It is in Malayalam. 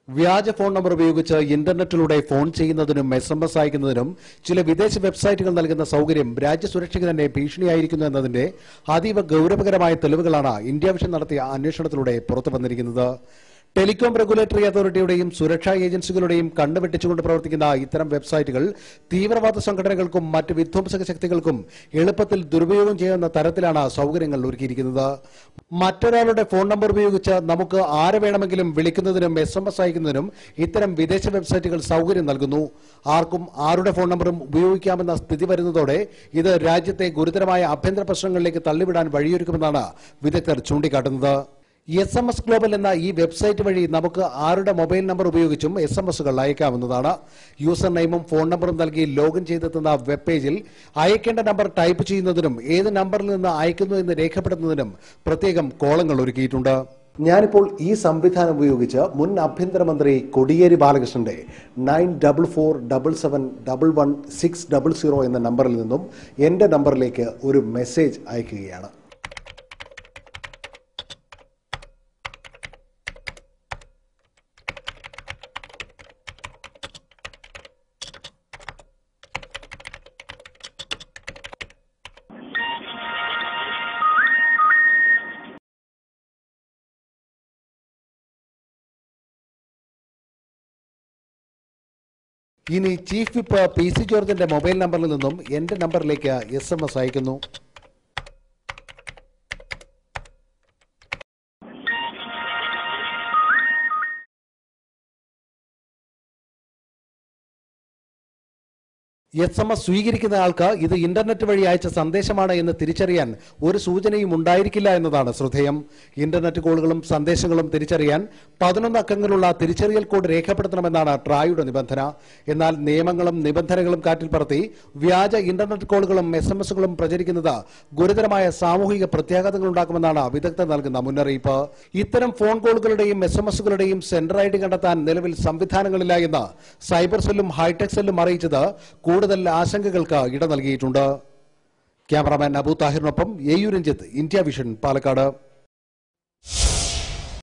വ്യാജ ഫോൺ നമ്പർ ഉപയോഗിച്ച് ഇന്റർനെറ്റിലൂടെ ഫോൺ ചെയ്യുന്നതിനും SMS അയക്കുന്നതിനും ചില വിദേശ വെബ്സൈറ്റുകൾ നൽകുന്ന സൗകര്യം രാജ്യസുരക്ഷയ്ക്ക് തന്നെ ഭീഷണിയായിരിക്കുന്നു എന്നതിന്റെ അതീവ ഗൌരവകരമായ തെളിവുകളാണ് ഇന്ത്യ വിഷൻ നടത്തിയ അന്വേഷണത്തിലൂടെ പുറത്തുവന്നിരിക്കുന്നത്. ടെലികോം റെഗുലേറ്ററി അതോറിറ്റിയുടെയും സുരക്ഷാ ഏജൻസികളുടെയും കണ്ണുവെട്ടിച്ചുകൊണ്ട് പ്രവർത്തിക്കുന്ന ഇത്തരം വെബ്സൈറ്റുകൾ തീവ്രവാദ സംഘടനകൾക്കും മറ്റ് വിധ്വംസക ശക്തികൾക്കും എളുപ്പത്തിൽ ദുരുപയോഗം ചെയ്യുന്ന തരത്തിലാണ് സൗകര്യങ്ങൾ ഒരുക്കിയിരിക്കുന്നത്. മറ്റൊരാളുടെ ഫോൺ നമ്പർ ഉപയോഗിച്ച് നമുക്ക് ആരെ വേണമെങ്കിലും വിളിക്കുന്നതിനും SMS അയക്കുന്നതിനും ഇത്തരം വിദേശ വെബ്സൈറ്റുകൾ സൗകര്യം നൽകുന്നു. ആർക്കും ആരുടെ ഫോൺ നമ്പറും ഉപയോഗിക്കാമെന്ന സ്ഥിതി വരുന്നതോടെ ഇത് രാജ്യത്തെ ഗുരുതരമായ ആഭ്യന്തര പ്രശ്നങ്ങളിലേക്ക് തള്ളിവിടാൻ വഴിയൊരുക്കുമെന്നാണ് വിദഗ്ധർ ചൂണ്ടിക്കാട്ടുന്നത്. SMS ഗ്ലോബൽ എന്ന ഈ വെബ്സൈറ്റ് വഴി നമുക്ക് ആരുടെ മൊബൈൽ നമ്പർ ഉപയോഗിച്ചും SMSകൾ അയക്കാവുന്നതാണ്. യൂസർ നെയിമും ഫോൺ നമ്പറും നൽകി ലോഗിൻ ചെയ്തെത്തുന്ന വെബ് പേജിൽ അയക്കേണ്ട നമ്പർ ടൈപ്പ് ചെയ്യുന്നതിനും ഏത് നമ്പറിൽ നിന്ന് അയക്കുന്നു എന്ന് രേഖപ്പെടുത്തുന്നതിനും പ്രത്യേകം കോളങ്ങൾ ഒരുക്കിയിട്ടുണ്ട്. ഞാനിപ്പോൾ ഈ സംവിധാനം ഉപയോഗിച്ച് മുൻ ആഭ്യന്തരമന്ത്രി കോടിയേരി ബാലകൃഷ്ണന്റെ 9447771600 എന്ന നമ്പറിൽ നിന്നും എന്റെ നമ്പറിലേക്ക് ഒരു മെസ്സേജ് അയക്കുകയാണ്. ഇനി ചീഫ് വിപ്പ് PC ജോർജിന്റെ മൊബൈൽ നമ്പറിൽ നിന്നും എന്റെ നമ്പറിലേക്ക് SMS അയക്കുന്നു. SMS സ്വീകരിക്കുന്ന ആൾക്ക് ഇത് ഇന്റർനെറ്റ് വഴി അയച്ച സന്ദേശമാണ് എന്ന് തിരിച്ചറിയാൻ ഒരു സൂചനയും ഉണ്ടായിരിക്കില്ല എന്നതാണ് ശ്രദ്ധേയം. ഇന്റർനെറ്റ് കോളുകളും സന്ദേശങ്ങളും തിരിച്ചറിയാൻ 11 അക്കങ്ങളുള്ള തിരിച്ചറിയൽ കോഡ് രേഖപ്പെടുത്തണമെന്നാണ് ട്രായുടെ നിബന്ധന. എന്നാൽ നിയമങ്ങളും നിബന്ധനകളും കാറ്റിൽ പറത്തി വ്യാജ ഇന്റർനെറ്റ് കോളുകളും SMSകളും പ്രചരിക്കുന്നത് ഗുരുതരമായ സാമൂഹിക പ്രത്യാഘാതങ്ങൾ ഉണ്ടാക്കുമെന്നാണ് വിദഗ്ധർ നൽകുന്ന മുന്നറിയിപ്പ്. ഇത്തരം ഫോൺ കോളുകളുടെയും SMSകളുടെയും സെൻഡർ ID കണ്ടെത്താൻ നിലവിൽ സംവിധാനങ്ങളില്ല എന്ന് സൈബർ സെല്ലും ഹൈടെക് സെല്ലും അറിയിച്ചത് കൂടുതൽ ആശങ്കകൾക്ക് ഇട നൽകിയിട്ടുണ്ട്. ക്യാമറാമാൻ അബു താഹിറിനൊപ്പം AU Ranjith, India vision, Palakkad.